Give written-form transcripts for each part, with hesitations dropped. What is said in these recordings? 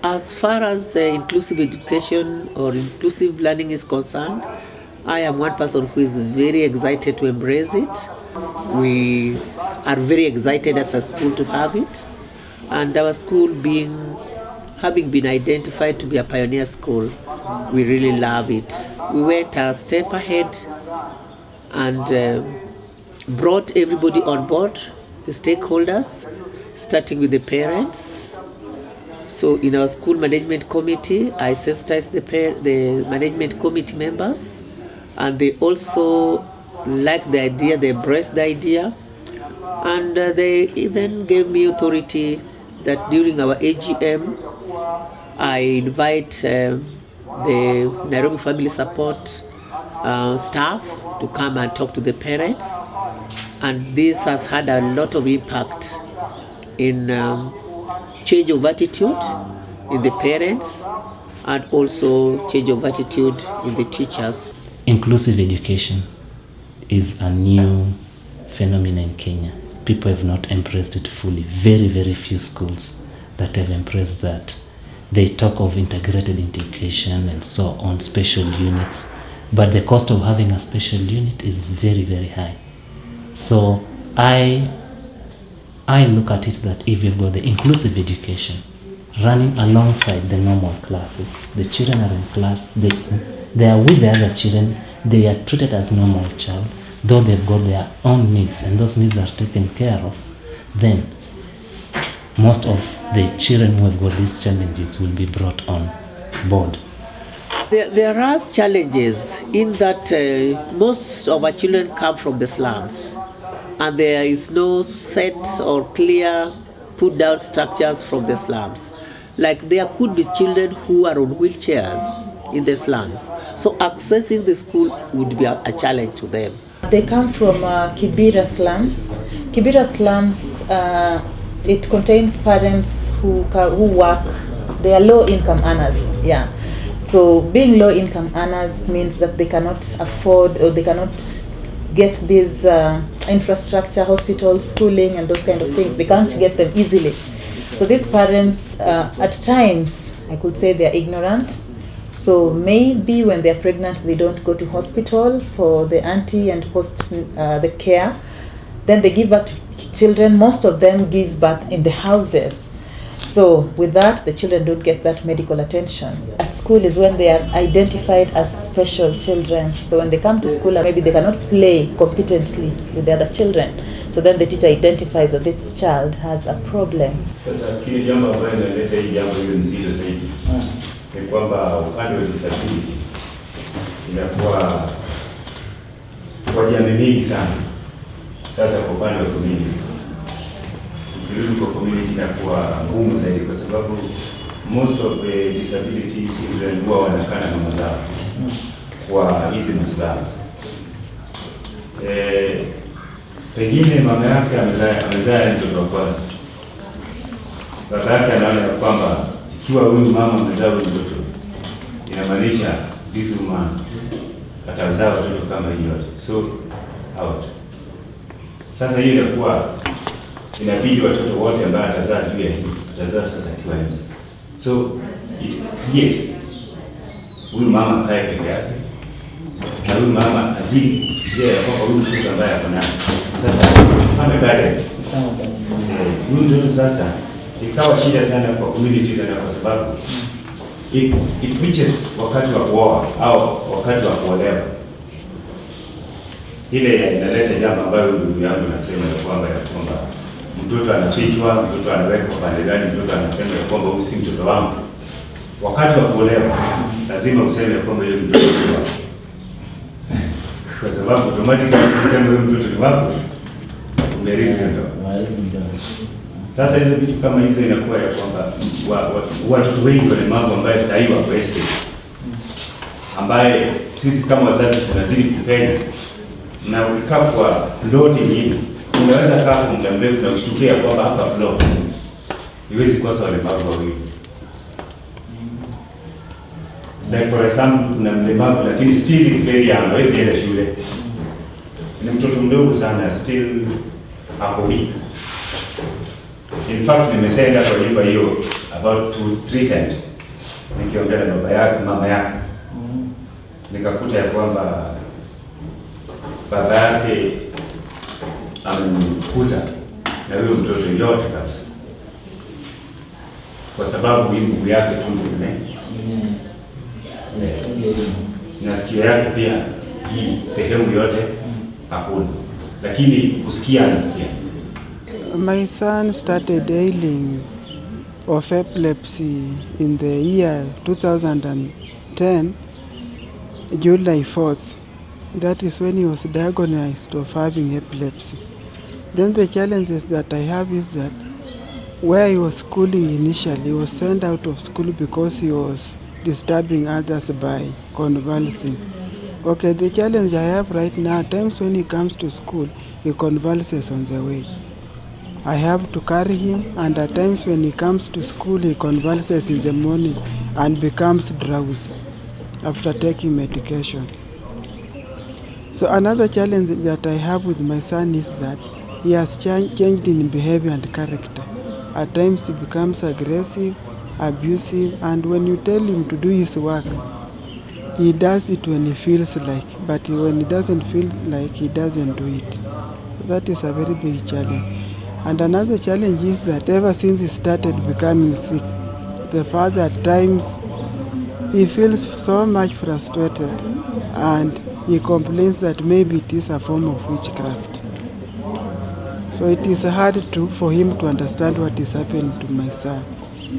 As far as inclusive education or inclusive learning is concerned, I am one person who is very excited to embrace it. We are very excited as a school to have it, and our school having been identified to be a pioneer school, we really love it. We went a step ahead and brought everybody on board, the stakeholders, starting with the parents. So in our school management committee, I sensitized the management committee members, and they also liked the idea, they embraced the idea, and they even gave me authority that during our AGM, I invite the Nairobi Family Support staff to come and talk to the parents, and this has had a lot of impact in change of attitude in the parents and also change of attitude in the teachers. Inclusive education is a new phenomenon in Kenya. People have not embraced it fully. Very, very few schools that have embraced that. They talk of integrated education and so on, special units, but the cost of having a special unit is very, very high. So I look at it that if you've got the inclusive education running alongside the normal classes, the children are in class, they are with the other children, they are treated as normal child, though they've got their own needs and those needs are taken care of, then most of the children who have got these challenges will be brought on board. There are challenges in that most of our children come from the slums, and there is no set or clear put down structures from the slums. Like there could be children who are on wheelchairs in the slums, so accessing the school would be a challenge to them. They come from Kibera slums. Kibera slums, it contains parents who work. They are low-income earners. Yeah. So being low-income earners means that they cannot afford or they cannot get this infrastructure, hospitals, schooling, and those kind of things. They can't get them easily. So these parents, at times, I could say they are ignorant. So maybe when they are pregnant, they don't go to hospital for the anti and post the care. Then they give birth to children. Most of them give birth in the houses. So with that, the children don't get that medical attention. At school is when they are identified as special children. So when they come to school, maybe they cannot play competently with the other children. So then the teacher identifies that this child has a problem. Ni kwamba upande wa disability inakuwa kwa jamii mingi sana. Sasa kwa upande wa community, ukirudi kwa community inakuwa ngumu zaidi kwa sababu most of the disability children huwa wanakaa na mama zao kwa hizi maslahi. Pengine mama yake amezaa mtoto wa kwanza. Baba yake anaona kwamba ikiwa huyu mama amezaa mtoto, inamaanisha this woman atazaa watoto kama hiyo. So out. Sasa hiyo inakuwa inabidi watoto wote ambao atazaa juu ya hii, atazaa sasa akiwa nje. So huyu mama akae peke yake. Na huyu mama azidi kufikiria kwamba huyu mtoto ambaye ako naye. Sasa amebadilika. Huyu mtoto sasa ikawa shida sana kwa community tena kwa sababu it reaches wakati wa kuoa au wakati wa kuolewa. Ile inaleta jambo ambalo ndugu yangu anasema kwamba mtoto anafichwa, mtoto anawekwa pale gani, mtoto anasema kwamba huyu si mtoto wangu. Wakati wa kuolewa lazima useme kwamba yeye mtoto ni wako. Kwa sababu automatically ukisema huyu mtoto ni wako, umeridhika ndio. Sasa hizo vitu kama hizo inakuwa ya kwamba watu wengi wale mambo ambayo sasa hivi wako estate, ambaye sisi kama wazazi tunazidi kupenda, na ukikaa kwa plot nyingi unaweza kaa kwa muda mrefu na ushtukia kwamba hapa plot iwezi kosa wale mambo wawili. Like for example, kuna mlemavu lakini still is very young, hawezi enda shule. Ni mtoto mdogo sana, still ako weak. In fact, nimesenda kwa nyumba hiyo about 2-3 times nikiongea na mama yake, nikakuta ya kwamba baba yake amemkuza na huyo mtoto yote kabisa, kwa sababu hii nguvu yake tu na sikio yake pia hii sehemu yote hakuna, lakini kusikia anasikia. My son started ailing of epilepsy in the year 2010, July 4th. That is when he was diagnosed of having epilepsy. Then the challenges that I have is that where he was schooling initially, he was sent out of school because he was disturbing others by convulsing. Okay, the challenge I have right now, at times when he comes to school, he convulses on the way. I have to carry him, and at times when he comes to school, he convulses in the morning and becomes drowsy after taking medication. So another challenge that I have with my son is that he has changed in behavior and character. At times he becomes aggressive, abusive, and when you tell him to do his work, he does it when he feels like, but when he doesn't feel like, he doesn't do it. So that is a very big challenge. And another challenge is that ever since he started becoming sick, the father at times, he feels so much frustrated and he complains that maybe it is a form of witchcraft. So it is hard for him to understand what is happening to my son.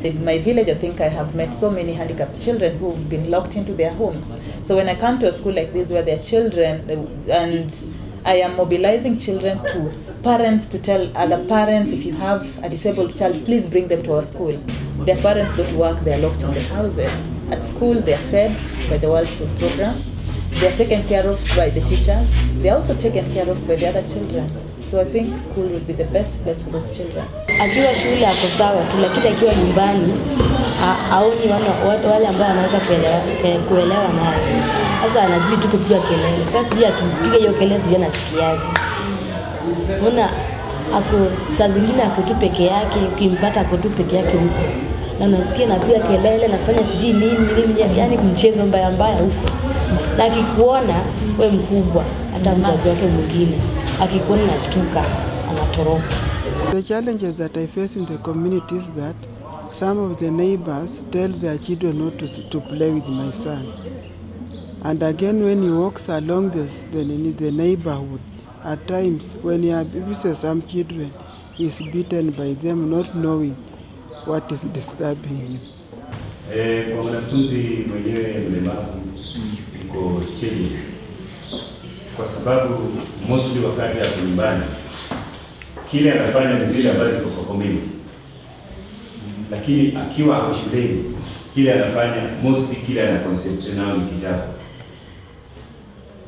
In my village, I think I have met so many handicapped children who have been locked into their homes. So when I come to a school like this where there are children, and I am mobilizing children to parents to tell other parents, if you have a disabled child, please bring them to our school. Their parents don't work, they are locked in their houses. At school, they are fed by the World Food Program. They are taken care of by the teachers. They are also taken care of by the other children. So I think school will be the best place for those children. Akiwa shule ako sawa tu, lakini akiwa nyumbani haoni wale ambao wanaweza kuelewa naye. Sasa anazidi tu kupiga kelele. Sasa sijui akipiga hiyo kelele sijui anasikiaje. Mbona ako saa zingine ako tu peke yake, ukimpata ako tu peke yake huko. Na unasikia anapiga kelele, anafanya sijui nini, yani mchezo mbaya huko. Na akikuona wewe mkubwa, hata mzazi wake mwingine, akikuona nastuka, anatoroka. The challenges that I face in the community is that some of the neighbors tell their children not to play with my son. And again, when he walks along the neighborhood, at times when he abuses some children, he is beaten by them not knowing what is disturbing him. Kwa mwanafunzi mwenyewe mlemavu iko challenges, kwa sababu mostly wakati ya nyumbani kile anafanya ni zile ambazo ziko kwa community, lakini akiwa hapo shuleni kile anafanya mostly kile ana concentrate nao ni kitabu.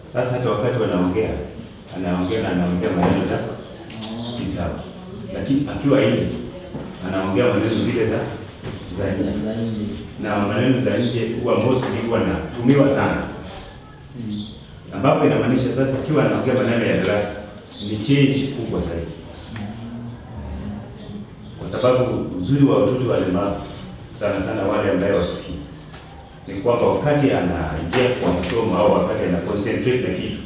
Sasa hata wakati wanaongea anaongea maneno za kitabu, lakini akiwa nje anaongea maneno zile za nje, na maneno za nje huwa mostly huwa natumiwa sana, ambapo inamaanisha sasa akiwa anaongea maneno ya darasa ni change kubwa zaidi, kwa sababu uzuri wa watoto walemavu sana wale ambao wasikii ni kwamba wakati anaingia kwa masomo au wakati ana concentrate na kitu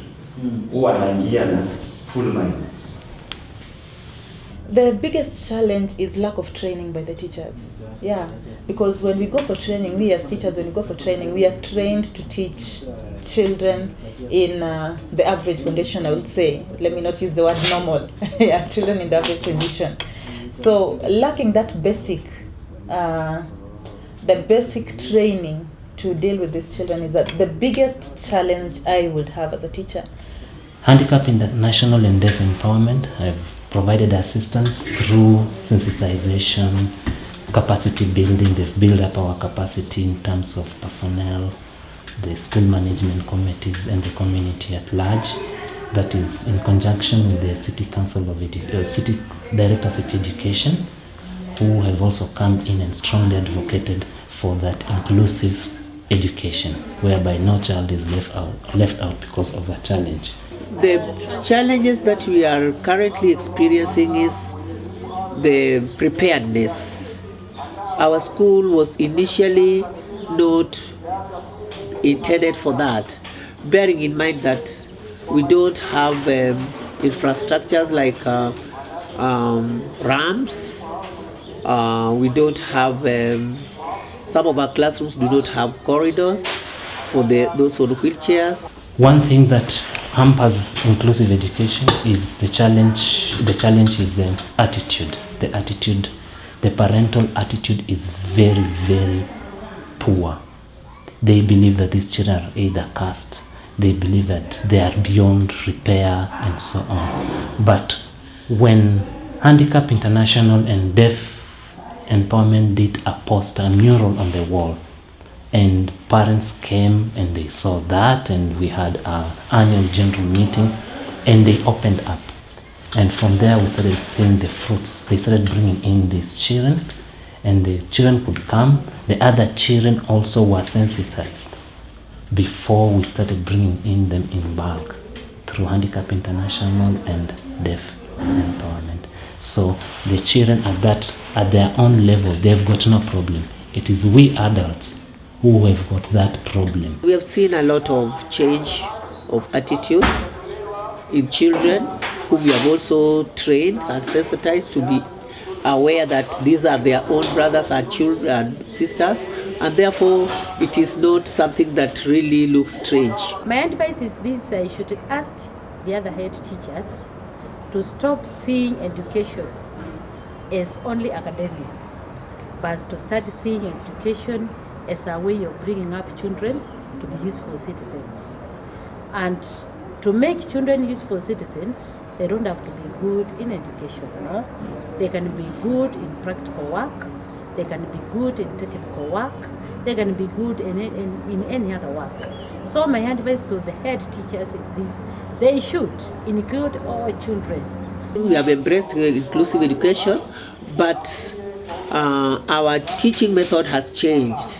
huwa anaingia na full mind. The biggest challenge is lack of training by the teachers. Yeah, because when we go for training, we as teachers, when we go for training, we are trained to teach children in the average condition, I would say. Let me not use the word normal. Yeah, children in the average condition. So lacking that basic training to deal with these children is the biggest challenge I would have as a teacher. Handicap International and Deaf Empowerment have provided assistance through sensitization, capacity building. They've built up our capacity in terms of personnel, the school management committees and the community at large. That is in conjunction with the City Council of City Director City Education, who have also come in and strongly advocated for that inclusive education, whereby no child is left out because of a challenge. The challenges that we are currently experiencing is the preparedness. Our school was initially not intended for that, bearing in mind that we don't have infrastructures like ramps. We don't have, some of our classrooms do not have corridors for those on wheelchairs. One thing that hampers inclusive education is the challenge. The challenge is attitude. The parental attitude is very, very poor. They believe that these children are either cursed. They believe that they are beyond repair and so on. But when Handicap International and Deaf Empowerment did a poster, a mural on the wall, and parents came and they saw that, and we had our annual general meeting, and they opened up. And from there we started seeing the fruits. They started bringing in these children, and the children could come. The other children also were sensitized before we started bringing in them in bulk through Handicap International and Deaf Empowerment. So the children at their own level, they've got no problem. It is we adults who have got that problem. We have seen a lot of change of attitude in children whom we have also trained and sensitized to be aware that these are their own brothers and children and sisters, and therefore it is not something that really looks strange. My advice is this: I should ask the other head teachers to stop seeing education as only academics, but to start seeing education as a way of bringing up children to be useful citizens. And to make children useful citizens, they don't have to be good in education, no? They can be good in practical work, they can be good in technical work, they can be good in any other work. So my advice to the head teachers is this: they should include all children. We have embraced inclusive education, but our teaching method has changed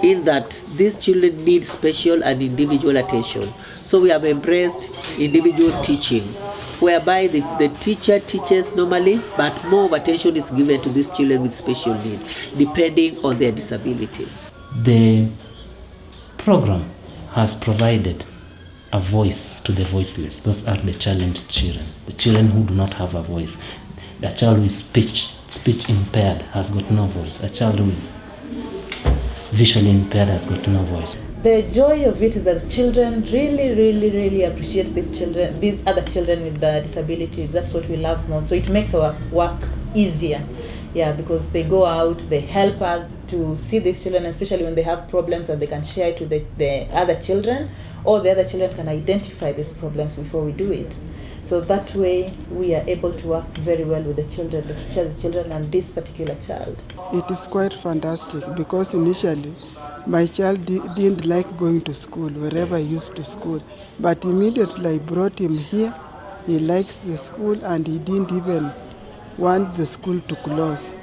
in that these children need special and individual attention. So we have embraced individual teaching, whereby the teacher teaches normally, but more of attention is given to these children with special needs, depending on their disability. The program has provided a voice to the voiceless. Those are the challenged children, the children who do not have a voice. A child who is speech impaired has got no voice. A child who is visually impaired has got no voice. The joy of it is that children really appreciate these other children with the disabilities. That's what we love most. So it makes our work easier. Yeah, because they go out, they help us to see these children, especially when they have problems, and they can share it with the other children, or the other children can identify these problems before we do it. So that way we are able to work very well with the children and this particular child. It is quite fantastic because initially my child didn't like going to school, wherever he used to school. But immediately I brought him here, he likes the school and he didn't even want the school to close.